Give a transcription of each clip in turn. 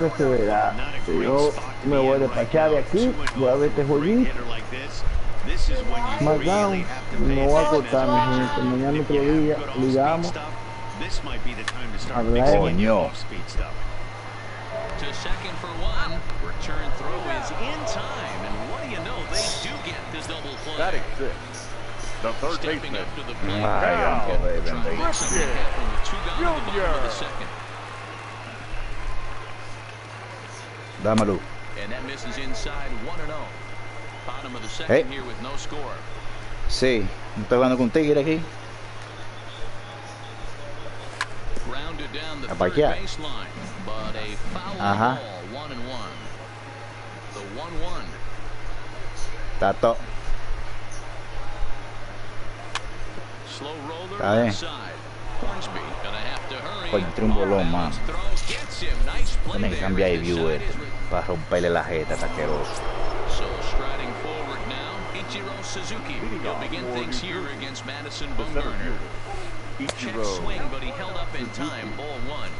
Se verá. Yo me voy a despachar de aquí, voy a ver este jueguito. SmackDown, no voy a cortar, mi gente. Mañana otro día, ligamos. Coño. To second for one. Return throw is in time, and what do you know? They do get the double play. That exists. The third baseman. Up to the plate. Vaya, joder, bendito. Dámelo. And that misses inside 1-0. Bottom of the second here with no score. Sí, estoy jugando con Tigre aquí. Grounded down the A third parquear. baseline, but a foul Ajá. ball, 1-1. The 1-1. Está todo. Slow roller Está bien. inside. Hornsby gonna have to hurry. Coño, tiene un bolón, man. Throw gets him. Nice play Tiene que there. cambiar el view Inside este is para romperle la jeta, está asqueroso. So striding forward now, Ichiro Suzuki. He'll begin things here against Madison Bumgarner. Check swing, but he held up in time. Ball one.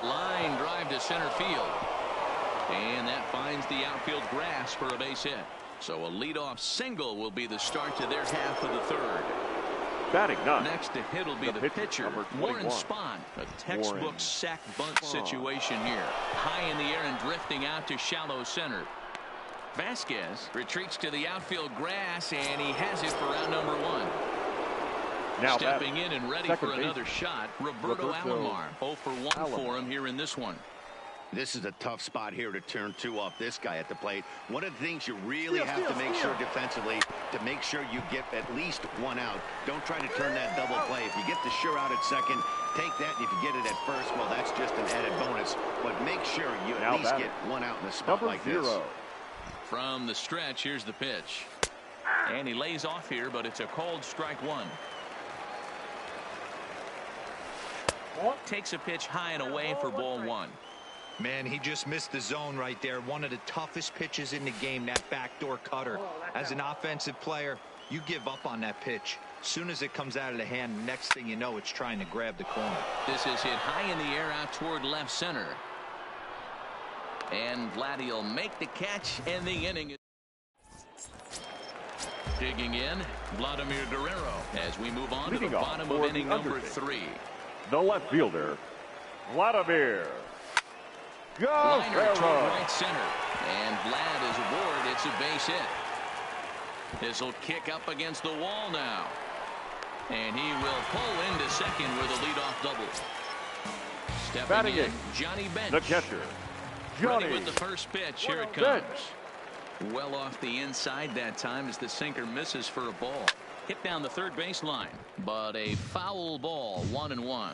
Line drive to center field. And that finds the outfield grass for a base hit. So a leadoff single will be the start to their half of the third. Batting ninth. Next to hit will be the pitcher, Warren Spahn. A textbook sack bunt situation here. High in the air and drifting out to shallow center. Vasquez retreats to the outfield grass, and he has it for round number one. Now stepping in and ready for another shot, Roberto Alomar. 0 for 1 for him here in this one. This is a tough spot here to turn two off this guy at the plate. One of the things you really have to make sure defensively, to make sure you get at least one out. Don't try to turn that double play. If you get the sure out at second, take that. And if you get it at first, well, that's just an added bonus. But make sure you at least get one out in a spot like this. From the stretch, here's the pitch. And he lays off here, but it's a called strike one. Takes a pitch high and away for ball one. Man, he just missed the zone right there. One of the toughest pitches in the game, that backdoor cutter. As an offensive player, you give up on that pitch. Soon as it comes out of the hand, next thing you know, it's trying to grab the corner. This is hit high in the air out toward left center. And Vladdy will make the catch, and the inning is digging in. Vladimir Guerrero as we move on to the bottom of inning number 3. The left fielder, Vladimir Liner Guerrero. toward right center. And Vlad is aboard. It's a base hit. This will kick up against the wall now. And he will pull into second with a leadoff double. Stepping Batting in, in, Johnny Bench. the catcher, Johnny Ready with the first pitch. Here it comes. Well off the inside that time as the sinker misses for a ball. Hit down the third baseline, but a foul ball, 1-1.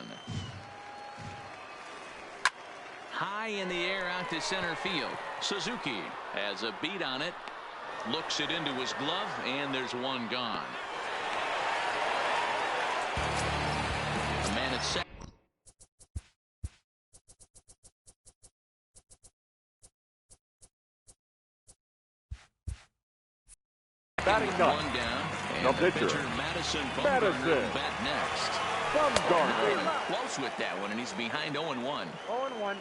High in the air out to center field. Suzuki has a beat on it. Looks it into his glove, and there's one gone. A man at second. Batting One ninth, down. the And pitcher, Madison Madison Bumgarner back next. Bumgarner. Close with that one, and he's behind 0-1.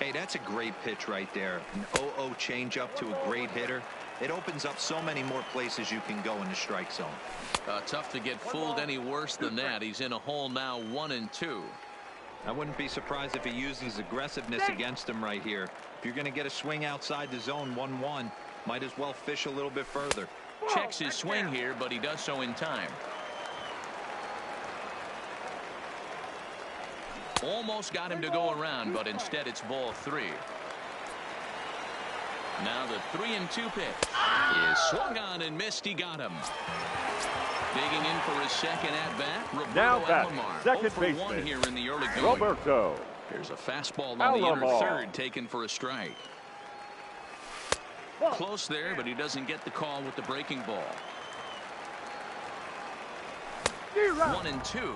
Hey, that's a great pitch right there. An 0-0 changeup to a great hitter. It opens up so many more places you can go in the strike zone. Tough to get fooled any worse than that. He's in a hole now, 1-2. I wouldn't be surprised if he uses aggressiveness against him right here. If you're going to get a swing outside the zone 1-1, might as well fish a little bit further. Checks his swing here, but he does so in time. Almost got him to go around, but instead it's ball 3. Now the 3-2 pitch is swung on and missed. He got him. Digging in for his second at bat. Now Roberto back, Alomar. second 0 for 1 baseman, here in the early going. Roberto Here's a fastball on the inner Alomar. third, taken for a strike. Close there, but he doesn't get the call with the breaking ball. 1-2.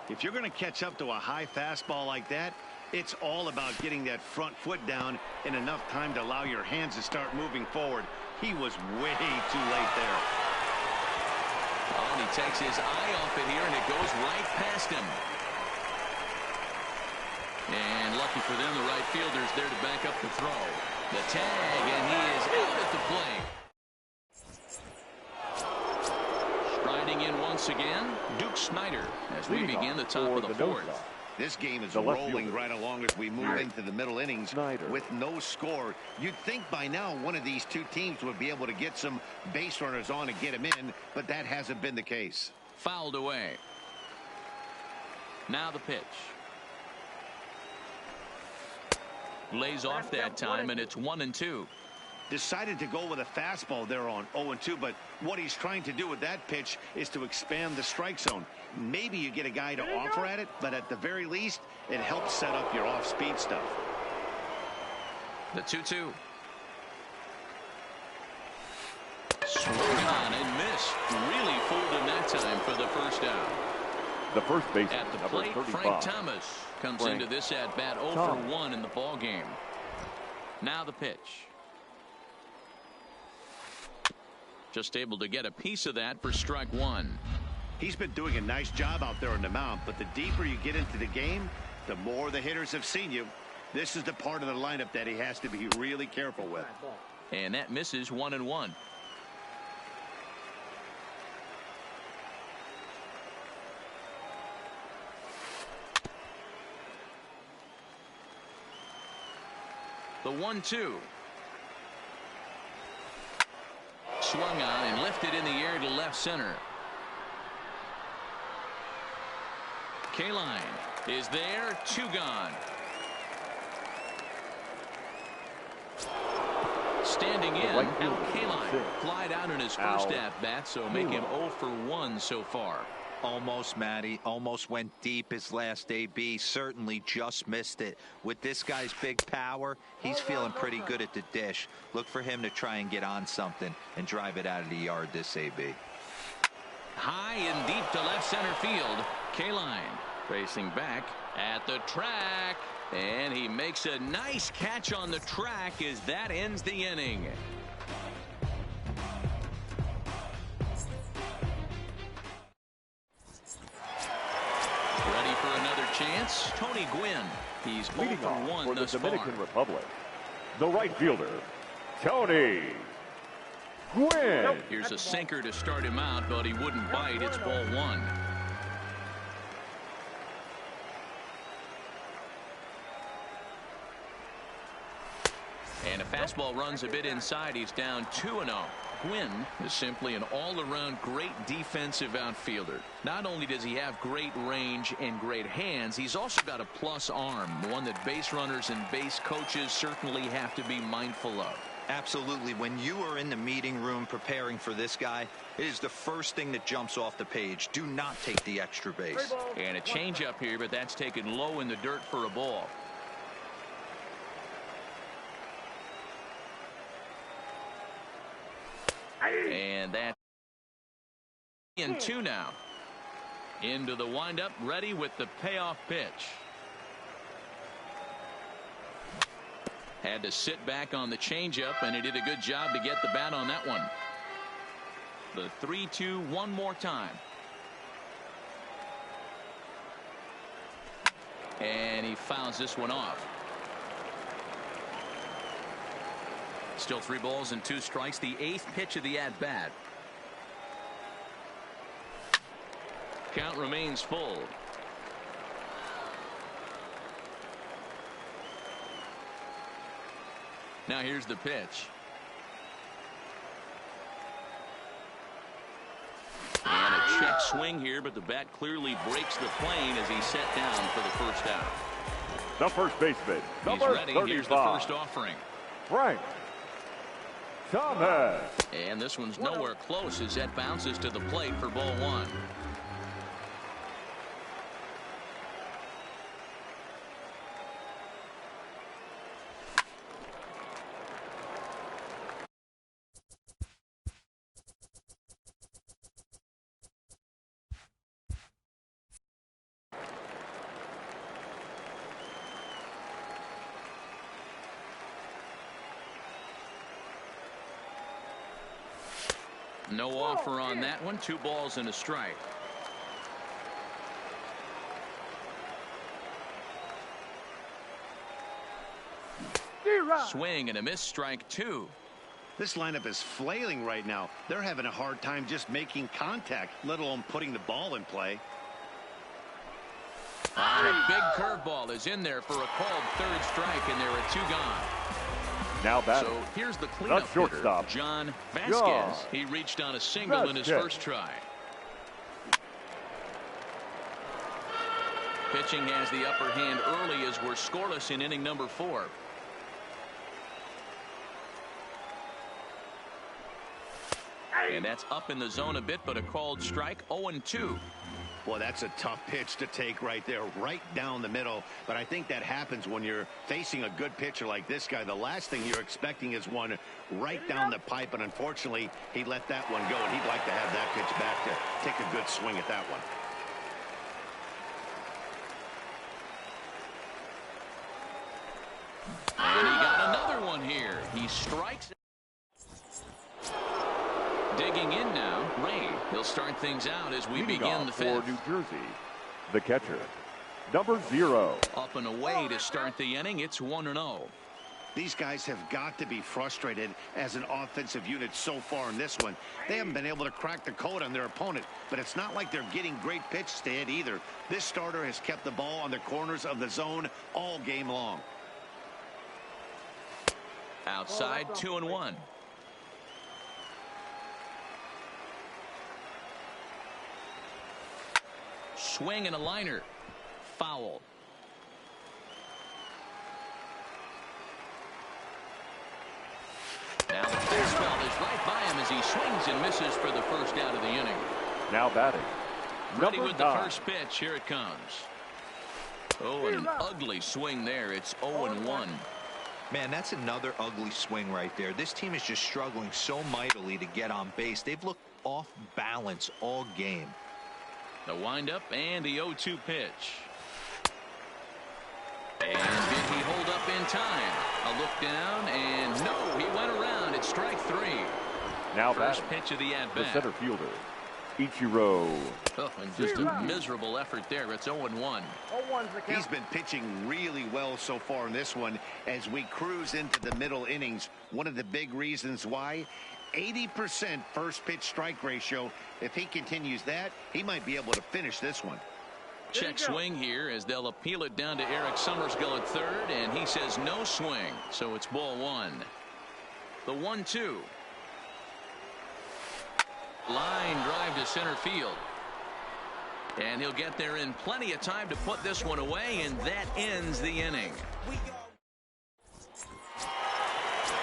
If you're going to catch up to a high fastball like that, it's all about getting that front foot down in enough time to allow your hands to start moving forward. He was way too late there. takes his eye off it here, and it goes right past him. And lucky for them, the right fielder's there to back up the throw. The tag, and he is out at the plate. Striding in once again, Duke Snyder, as we begin the top of the fourth. This game is rolling right along as we move into the middle innings with no score. You'd think by now one of these two teams would be able to get some base runners on and get them in, but that hasn't been the case. Fouled away. Now the pitch. Lays off that time, and it's 1-2. Decided to go with a fastball there on 0-2, but what he's trying to do with that pitch is to expand the strike zone. Maybe you get a guy to offer at it, but at the very least, it helps set up your off-speed stuff. The 2-2. Swung on and missed. Really fooled him that time for the first out. The first base at the plate, Frank Thomas comes into this at bat 0 for 1 in the ball game. Now the pitch. Just able to get a piece of that for strike one. He's been doing a nice job out there on the mound, but the deeper you get into the game, the more the hitters have seen you. This is the part of the lineup that he has to be really careful with. And that misses 1-1. The 1-2. Swung on and lifted in the air to left center. Kaline is there. 2 gone. Standing in, Al Kaline flied out in his first at-bat, so make him 0 for 1 so far. Almost, Matty. Almost went deep his last AB. Certainly just missed it. With this guy's big power, he's feeling pretty good at the dish. Look for him to try and get on something and drive it out of the yard this AB. High and deep to left center field. Kaline facing back at the track. And he makes a nice catch on the track as that ends the inning. Ready for another chance? Tony Gwynn. He's 0 for 1 for the thus Dominican far. Republic. The right fielder, Tony Gwynn. Here's a sinker to start him out, but he wouldn't bite. It's ball 1. And a fastball runs a bit inside. He's down 2-0. Gwynn is simply an all-around great defensive outfielder. Not only does he have great range and great hands, he's also got a plus arm, one that base runners and base coaches certainly have to be mindful of. Absolutely. When you are in the meeting room preparing for this guy, it is the first thing that jumps off the page. Do not take the extra base. And a changeup here, but that's taken low in the dirt for a ball. And that's in 2 now. Into the windup, ready with the payoff pitch. Had to sit back on the changeup, and he did a good job to get the bat on that one. The 3-2 one more time. And he fouls this one off. Still 3 balls and 2 strikes. The 8th pitch of the at-bat. Count remains full. Now here's the pitch. And a check swing here, but the bat clearly breaks the plane as he's set down for the first out. The first baseman, He's number ready. 35. Here's the first offering. Frank Thomas. And this one's nowhere close as that bounces to the plate for ball 1. No offer on that one. 2 balls and a strike. Swing and a miss, strike 2. This lineup is flailing right now. They're having a hard time just making contact, let alone putting the ball in play. A big curveball is in there for a called 3rd strike, and there are 2 gone. Now batting. So here's the cleanup shortstop, hitter, John Vasquez. He reached on a single in his first try. Pitching has the upper hand early as we're scoreless in inning number 4. And that's up in the zone a bit, but a called strike. 0-2. Boy, that's a tough pitch to take right there, right down the middle. But I think that happens when you're facing a good pitcher like this guy. The last thing you're expecting is one right down the pipe, and unfortunately, he let that one go, and he'd like to have that pitch back to take a good swing at that one. And he got another one here. He strikes. Digging in now, Ray. He'll start things out as we begin the 5th. For New Jersey, the catcher, number 0. Up and away to start the inning. It's 1-0. These guys have got to be frustrated as an offensive unit so far in this one. They haven't been able to crack the code on their opponent, but it's not like they're getting great pitches to hit either. This starter has kept the ball on the corners of the zone all game long. Outside, 2-1. Swing and a liner. Foul. Now the fastball is right by him as he swings and misses for the first out of the inning. Now batting, Ready number with 9. the first pitch. Here it comes. Oh, and an ugly swing there. It's 0-1. Man, that's another ugly swing right there. This team is just struggling so mightily to get on base. They've looked off balance all game. The windup and the 0-2 pitch. And did he hold up in time? A look down, and no, he went around. It's strike 3. Now First batting, pitch of the the at-bat. center fielder, Ichiro. Oh, and just a miserable effort there. It's 0-1. He's been pitching really well so far in this one as we cruise into the middle innings. One of the big reasons why, 80% first pitch strike ratio. If he continues that, he might be able to finish this one. Check swing here as they'll appeal it down to Eric Summersgill at 3rd, and he says no swing, so it's ball 1. The 1-2. Line drive to center field. And he'll get there in plenty of time to put this one away, and that ends the inning.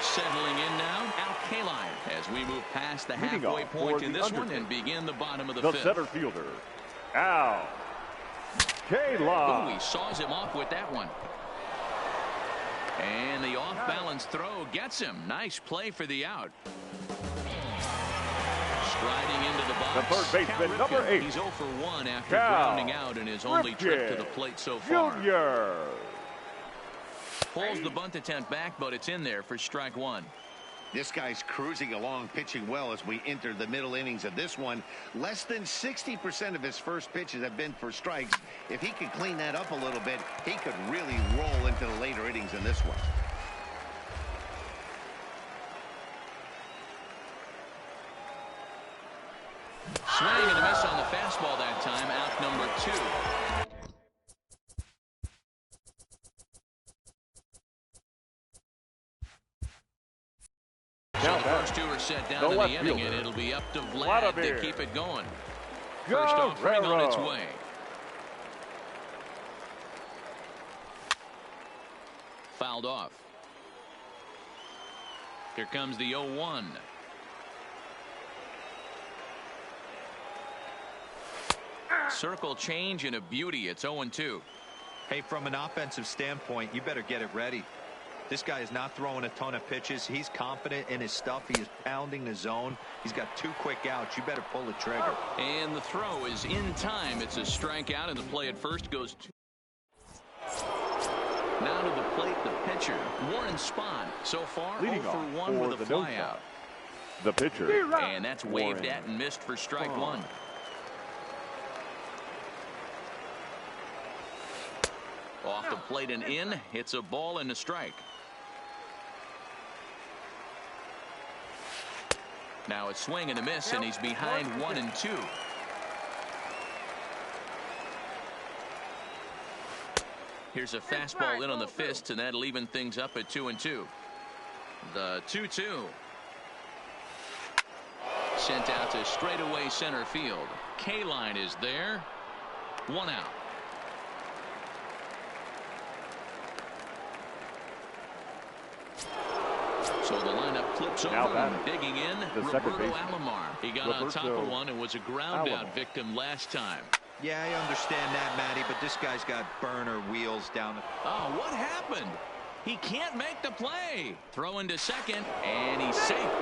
Settling in now, Al Kaline, as we move past the halfway point in this one and begin the bottom of the 5th. center fielder, Al Kaline. Ooh, he saws him off with that one. And the off-balance throw gets him. Nice play for the out. Striding into the box. The third baseman, Cal number 8. He's 0 for 1 after Cal grounding out in his only trip to the plate so far. Junior. Pulls the bunt attempt back, but it's in there for strike 1. This guy's cruising along, pitching well as we enter the middle innings of this one. Less than 60% of his first pitches have been for strikes. If he could clean that up a little bit, he could really roll into the later innings in this one. Swing and a miss on the fastball that time. Out number 2. So the first 2 are set down in the inning, and it'll be up to Vlad to keep it going. First offering on its way. Fouled off. Here comes the 0-1. Circle change and a beauty. It's 0-2. Hey, from an offensive standpoint, you better get it ready. This guy is not throwing a ton of pitches. He's confident in his stuff. He is pounding the zone. He's got 2 quick outs. You better pull the trigger. And the throw is in time. It's a strikeout, and the play at first goes to. Now to the plate, the pitcher, Warren Spahn. So far, 0 for 1 with a flyout. The pitcher. And that's waved at and missed for strike one. Off the plate and in. It's a ball and a strike. Now it's swing and a miss, and he's behind 1-2. Here's a fastball in on the fist, and that'll even things up at 2-2. The 2-2. Sent out to straightaway center field. K-line is there. 1 out. So the lineup flips over, and digging in, Roberto Alomar. He got on top of one and was a ground-out victim last time. Yeah, I understand that, Matty, but this guy's got burner wheels down the... Oh, what happened? He can't make the play. Throwing to second, and he's safe.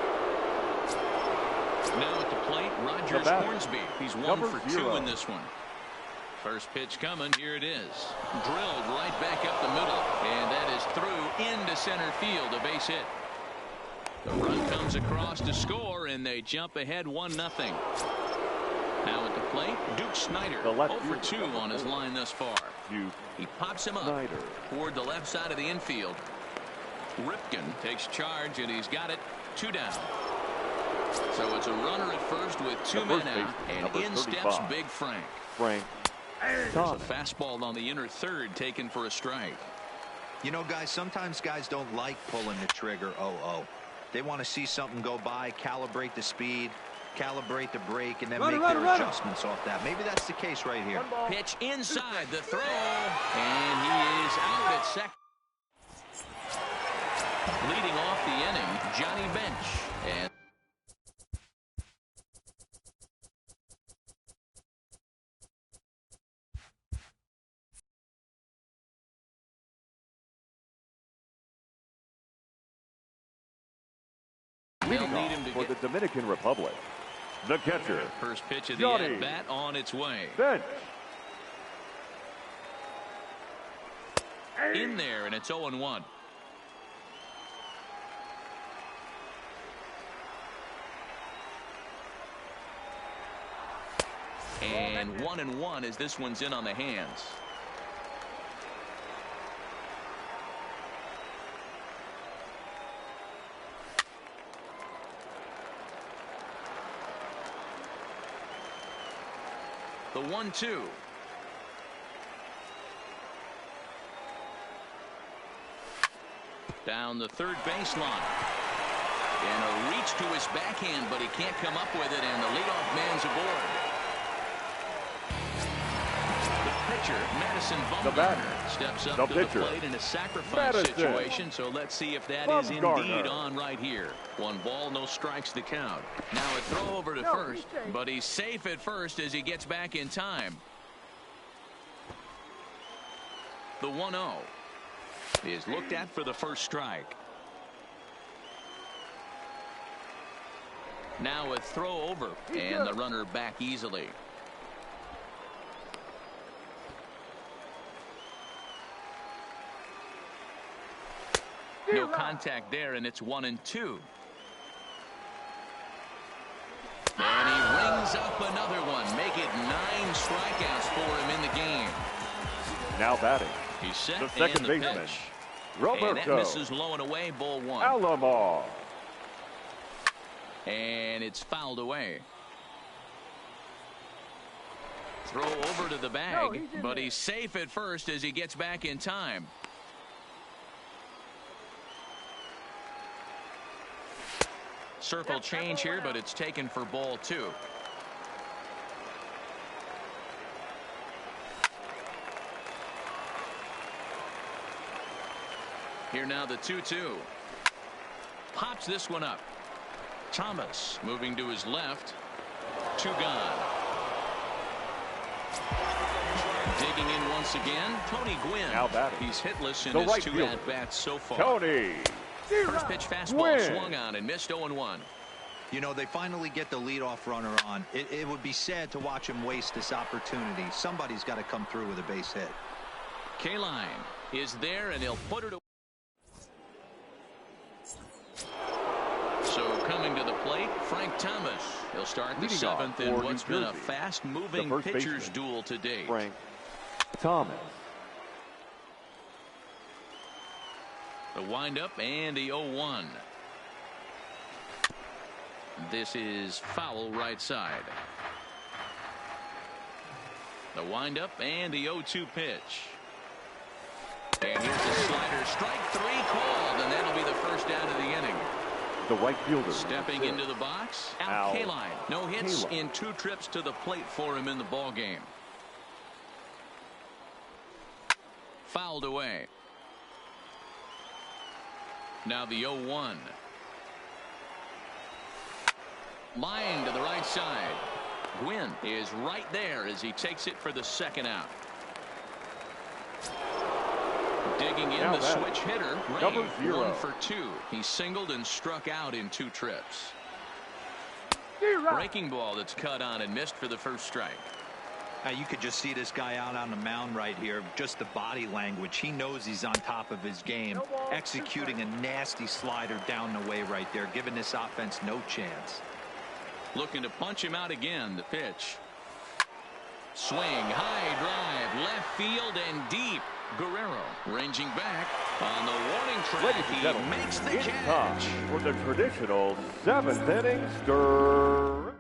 Now at the plate, Rogers Hornsby. He's 1 for 2 in this one. First pitch coming. Here it is. Drilled right back up the middle, and that is through into center field. A base hit. The run comes across to score, and they jump ahead 1-0. Now at the plate, Duke Snider, 0 for 2 on his line thus far. He pops him up toward the left side of the infield. Ripken takes charge, and he's got it. 2 down. So it's a runner at first with 2 men out, and in steps Big Frank. There's a fastball on the inner third taken for a strike. You know, guys, sometimes guys don't like pulling the trigger 0-0. They want to see something go by, calibrate the speed, calibrate the brake, and then make their adjustments off that. Maybe that's the case right here. Pitch inside the throw, and he is out at second. Leading off the inning, Johnny Bench. And they'll need him to for the Dominican Republic, the catcher. First pitch of the at-bat on its way. Bench. In there, and it's 0-1. And 1-1 as this one's in on the hands. The 1-2. Down the third baseline. And a reach to his backhand, but he can't come up with it, and the leadoff man's aboard. The pitcher, Madison Bumgarner, steps up to the plate in a sacrifice situation, so let's see if that is indeed on right here. 1 ball, no strikes to count. Now a throw over to first, but he's safe at first as he gets back in time. The 1-0 is looked at for the first strike. Now a throw over, and the runner back easily. No contact there, and it's 1-2. And he rings up another one. Make it 9 strikeouts for him in the game. Now batting. He's set, the second baseman, Roberto. And that misses low and away, ball 1. Alomar. And it's fouled away. Throw over to the bag, but he's safe at first as he gets back in time. Circle change here, but it's taken for ball 2. Here now the 2-2. Pops this one up. Thomas moving to his left. 2 gone. Digging in once again, Tony Gwynn. Now batting. He's hitless in The his right 2 fielder. at-bats so far. Tony. First pitch fastball swung on and missed 0-1. You know, they finally get the leadoff runner on. It would be sad to watch him waste this opportunity. Somebody's got to come through with a base hit. K-line is there, and he'll put it away. So coming to the plate, Thomas. He'll start the Leading seventh off in for what's New been a Jersey, fast-moving the first pitcher's baseman, duel to date. Frank Thomas. The windup and the 0-1. This is foul right side. The windup and the 0-2 pitch. And here's a slider. Strike three called, and that'll be the first out of the inning. The right fielder. Stepping into the box, Al Kaline. No hits in 2 trips to the plate for him in the ball game. Fouled away. Now the 0-1. Line to the right side. Gwynn is right there as he takes it for the second out. Digging in the switch hitter, Ray, 1 for 2. He singled and struck out in 2 trips. Breaking ball that's cut on and missed for the first strike. Now you could just see this guy out on the mound right here. Just the body language. He knows he's on top of his game. Executing a nasty slider down the way right there, giving this offense no chance. Looking to punch him out again. The pitch. Swing, high drive, left field and deep. Guerrero ranging back on the warning track. He makes the catch For the traditional 7th inning stir.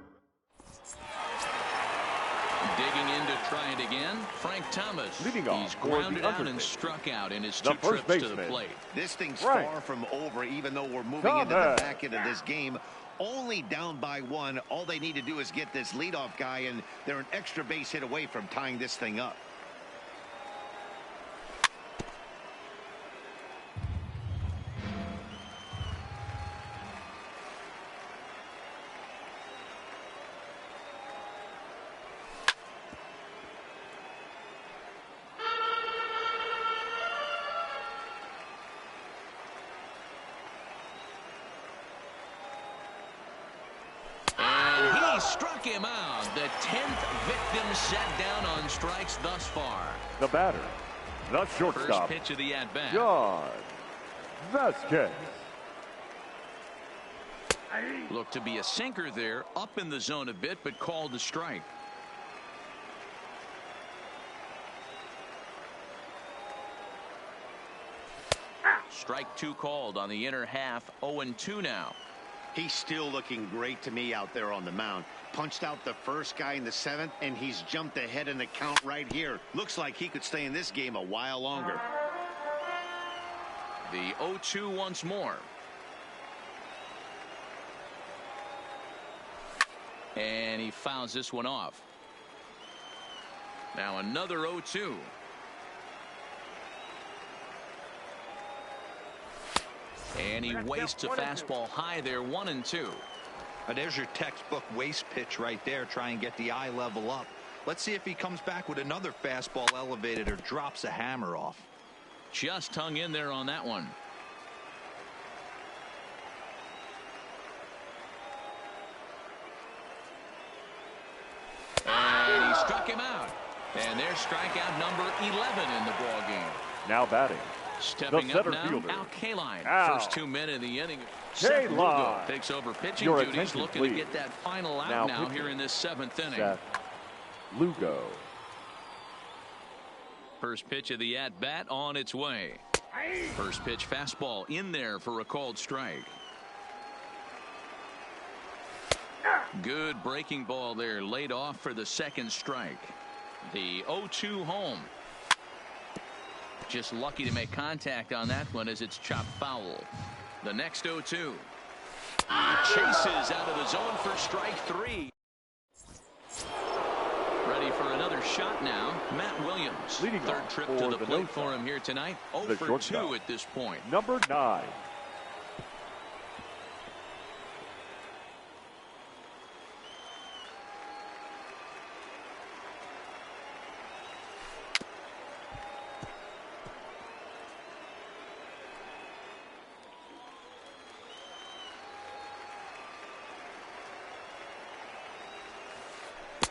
Digging in to try it again. Frank Thomas. Leading off He's for grounded the out and undertaker, struck out in his the 2 first trips to the baseman, plate. This thing's Frank far from over, even though we're moving into the back end of this game. Only down by 1. All they need to do is get this leadoff guy, and they're an extra base hit away from tying this thing up. Struck him out. The 10th victim set down on strikes thus far. The batter, the shortstop. First pitch of the at-bat. John Vasquez. Looked to be a sinker there, up in the zone a bit, but called a strike. Strike 2 called on the inner half. 0-2 now. He's still looking great to me out there on the mound. Punched out the first guy in the 7th, and he's jumped ahead in the count right here. Looks like he could stay in this game a while longer. The 0-2 once more. And he fouls this one off. Now another 0-2. And he wastes a fastball high there, 1-2. There's your textbook waste pitch right there. Try and get the eye level up. Let's see if he comes back with another fastball elevated or drops a hammer off. Just hung in there on that one. And he struck him out. And there's strikeout number 11 in the ball game. Now batting, stepping the up center now, fielder, Al Kaline. Al. First 2 men in the inning. Seth Lugo takes over pitching Your duties, attention, looking please. to get that final out now here in this 7th inning. Seth Lugo. First pitch of the at-bat on its way. First pitch fastball in there for a called strike. Good breaking ball there, laid off for the second strike. The 0-2 home. Just lucky to make contact on that one as it's chopped foul. The next 0-2. He chases out of the zone for strike 3. Ready for another shot now. Matt Williams. Leading third off trip for to the the plate no for him here tonight. 0 The for shortstop. 2 at this point. Number 9.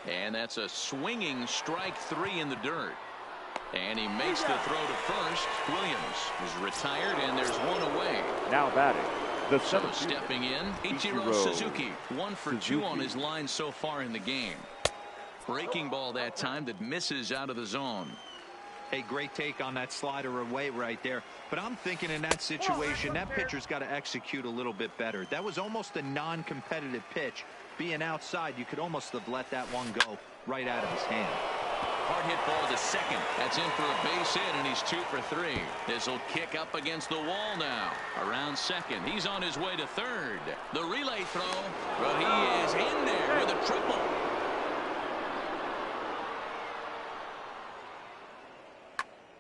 And that's a swinging strike 3 in the dirt. And he makes the throw to first. Williams is retired, and there's one away. Now batting, The So 7th stepping in, Ichiro Suzuki. 1 for 2 on his line so far in the game. Breaking ball that time that misses out of the zone. Hey, great take on that slider away right there. But I'm thinking in that situation, that pitcher's got to execute a little bit better. That was almost a non-competitive pitch. Being outside, you could almost have let that one go right out of his hand. Hard hit ball to second. That's in for a base hit, and he's 2 for 3. This will kick up against the wall now. Around second. He's on his way to third. The relay throw, but he is in there with a triple.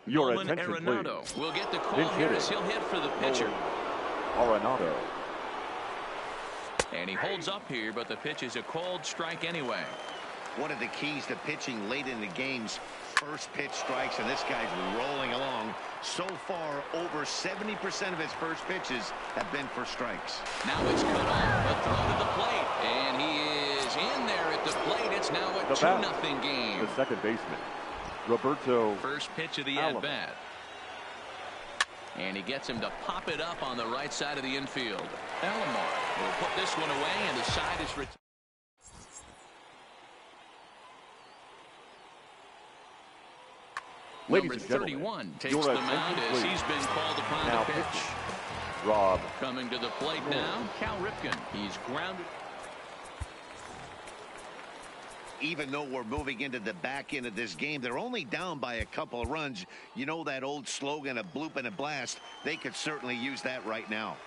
Your Nolan attention, Arenado please. will get the call Pinch here hitter. as he'll hit for the pitcher. Arenado. And he holds up here, but the pitch is a called strike anyway. One of the keys to pitching late in the game's first pitch strikes, and this guy's rolling along. So far, over 70% of his first pitches have been for strikes. Now it's cut off, a throw to the plate, and he is in there at the plate. It's now a 2-0 game. The second baseman, Roberto. First pitch of the Alamo. at-bat. And he gets him to pop it up on the right side of the infield. Alomar will put this one away, and the side is retired. Ladies Number and gentlemen, 31 takes your the attention, mound as please. he's been called upon Now to pitch. pitching, Rob. Coming to the plate now, Cal Ripken. He's grounded. Even though we're moving into the back end of this game, they're only down by a couple of runs. You know that old slogan, a bloop and a blast. They could certainly use that right now.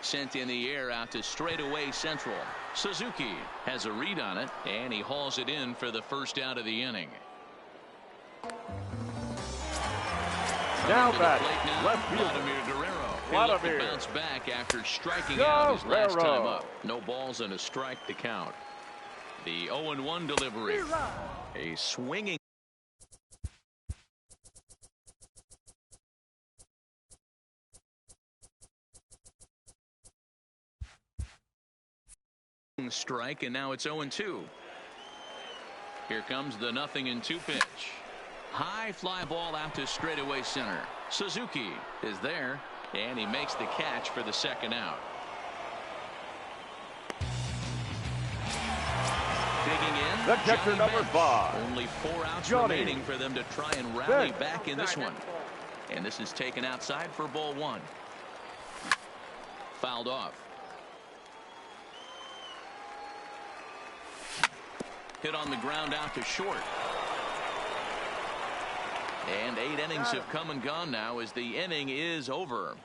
Sent in the air out to straightaway central. Suzuki has a read on it, and he hauls it in for the first out of the inning. Now To the back, plate now, left fielder. Vladimir Guerrero. He'll Vladimir. look to bounce back after striking out his last Guerrero. time up. No balls and a strike to count. The 0-1 delivery. A swinging strike, and now it's 0-2. Here comes the 0-2 pitch. High fly ball out to straightaway center. Suzuki is there, and he makes the catch for the second out. Digging in, The catcher, Johnny number Bench. 5. Only 4 outs Johnny remaining for them to try and rally Bench. back in this one. And this is taken outside for ball 1. Fouled off. Hit on the ground out to short. And 8 innings have come and gone now as the inning is over.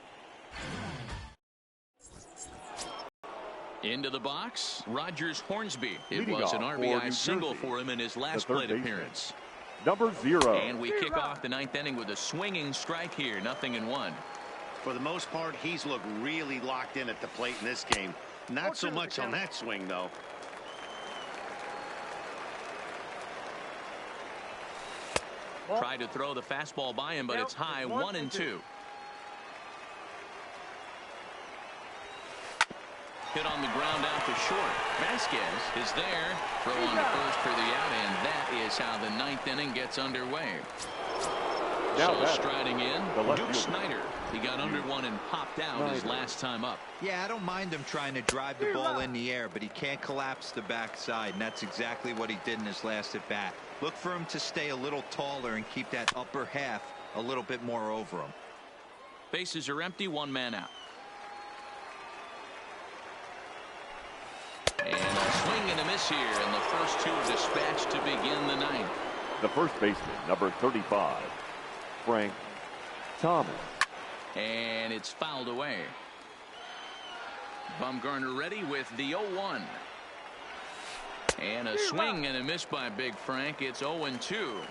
Into the box, Rogers Hornsby. It Leading was an off for RBI New single Jersey, for him in his last the third plate baseman. appearance. Number 0. And we kick off the 9th inning with a swinging strike here, 0-1. For the most part, he's looked really locked in at the plate in this game. Not so much on that swing, though. Tried to throw the fastball by him, but it's high, 1-2. Hit on the ground out to short. Vasquez is there. Throw on to first for the out, and that is how the 9th inning gets underway. Now So back, striding in, the left Duke fielder. Snyder. He got under one and popped out his Snyder. last time up. Yeah, I don't mind him trying to drive the ball in the air, but he can't collapse the backside, and that's exactly what he did in his last at bat. Look for him to stay a little taller and keep that upper half a little bit more over him. Bases are empty, 1 man out. And a swing and a miss here, and the first 2 are dispatched to begin the 9th. The first baseman, number 35, Frank Thomas. And it's fouled away. Bumgarner ready with the 0-1. And a swing and a miss by Big Frank. It's 0-2.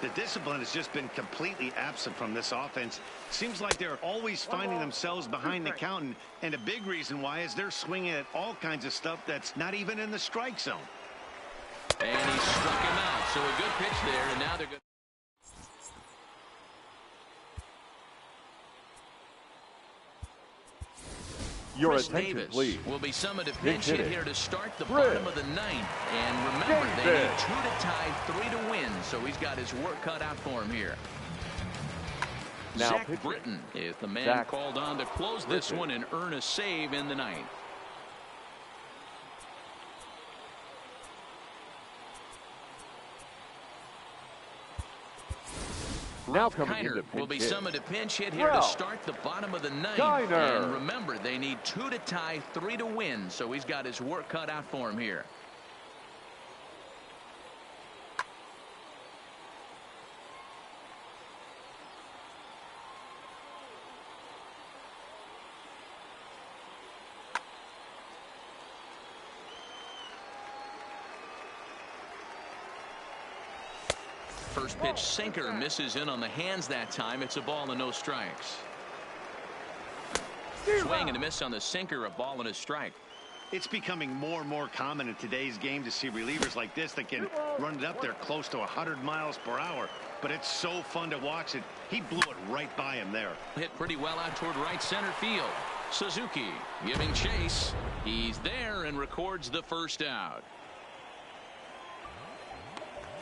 The discipline has just been completely absent from this offense. Seems like they're always finding themselves behind the count, and a big reason why is they're swinging at all kinds of stuff that's not even in the strike zone. And he struck him out. So a good pitch there, and now they're going. Your Chris attention, Davis please. will be summoned to pinch hit hitting. here to start the Chris bottom of the 9th. And remember, they need Davis. 2 to tie, 3 to win. So he's got his work cut out for him here. Now Zach pitching. Britton is the man Zach called on to close this Britton. one and earn a save in the ninth. Now coming in Kiner to will be pinch hit. summoned to pinch hit here to Ralph start the bottom of the ninth. Kiner. And remember, they need 2 to tie, 3 to win, so he's got his work cut out for him here. First pitch sinker misses in on the hands that time. It's a ball and no strikes. Swing and a miss on the sinker, a ball and a strike. It's becoming more and more common in today's game to see relievers like this that can run it up there close to 100 miles per hour. But it's so fun to watch it. He blew it right by him there. Hit pretty well out toward right center field. Suzuki giving chase. He's there and records the first out.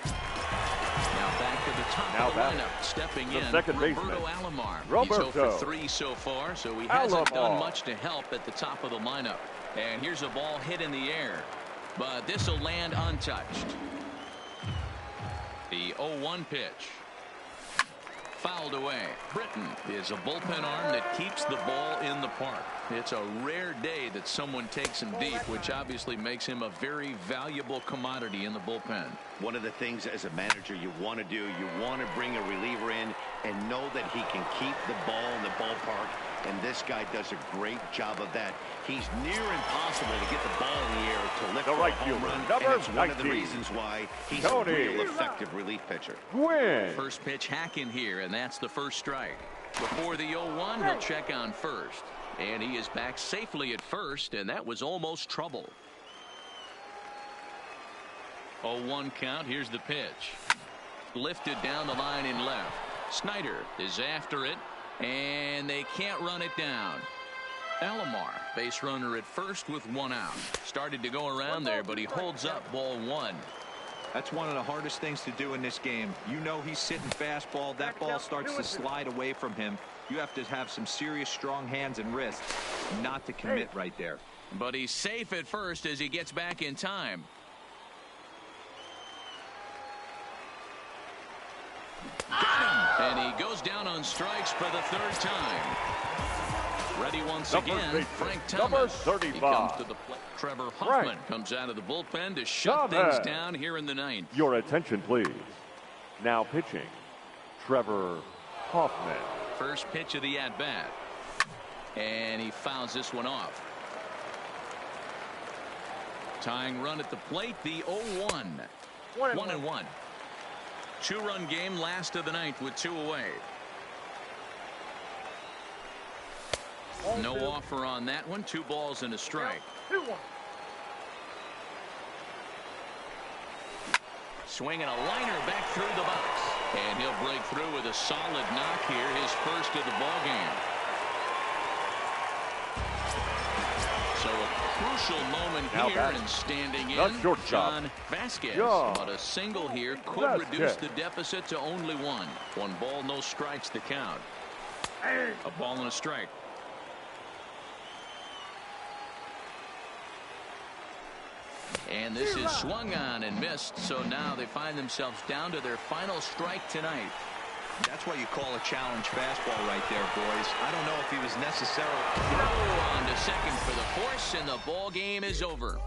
Now back to the top Now of the batting. lineup. Stepping The in, second baseman, Roberto Alomar. He's Roberto. 0 for 3 so far, so he hasn't done Alomar. much to help at the top of the lineup. And here's a ball hit in the air, but this will land untouched. The 0-1 pitch. Fouled away. Britton is a bullpen arm that keeps the ball in the park. It's a rare day that someone takes him deep, which obviously makes him a very valuable commodity in the bullpen. One of the things as a manager you want to do, you want to bring a reliever in and know that he can keep the ball in the ballpark. And this guy does a great job of that. He's near impossible to get the ball in the air to lift The for right a home fielder, run. number And it's one of the 19, reasons why he's Tony. a real effective relief pitcher. Win. First pitch hack in here, and that's the first strike. Before the 0-1, he'll check on first. And he is back safely at first, and that was almost trouble. 0-1 count. Here's the pitch. Lifted down the line in left. Snyder is after it, and they can't run it down. Alomar, base runner at first with 1 out. Started to go around there, but he holds up ball 1. That's one of the hardest things to do in this game. You know he's sitting fastball. That ball starts to slide away from him. You have to have some serious strong hands and wrists not to commit right there. But he's safe at first as he gets back in time. Got him! And he goes down on strikes for the 3rd time. Ready once again, Frank Thomas. Number He 35. comes to the plate. Trevor Hoffman Frank comes out of the bullpen to shut Thomas. things down here in the 9th. Your attention, please. Now pitching, Trevor Hoffman. First pitch of the at-bat. And he fouls this one off. Tying run at the plate, the 0-1. 1-1. 2-run game, last of the 9th with 2 away. No offer on that one. 2 balls and a strike. Swinging a liner back through the box. And he'll break through with a solid knock here, his first of the ball game. So a crucial moment Now here, batting. and standing The in, shortstop, John Vasquez. John But a single here could Vasquez. reduce the deficit to only 1. 1 ball, no strikes to count. A ball and a strike. And this is swung on and missed, so now they find themselves down to their final strike tonight. That's what you call a challenge fastball right there, boys. I don't know if he was necessarily... Throw on to second for the force, and the ball game is over.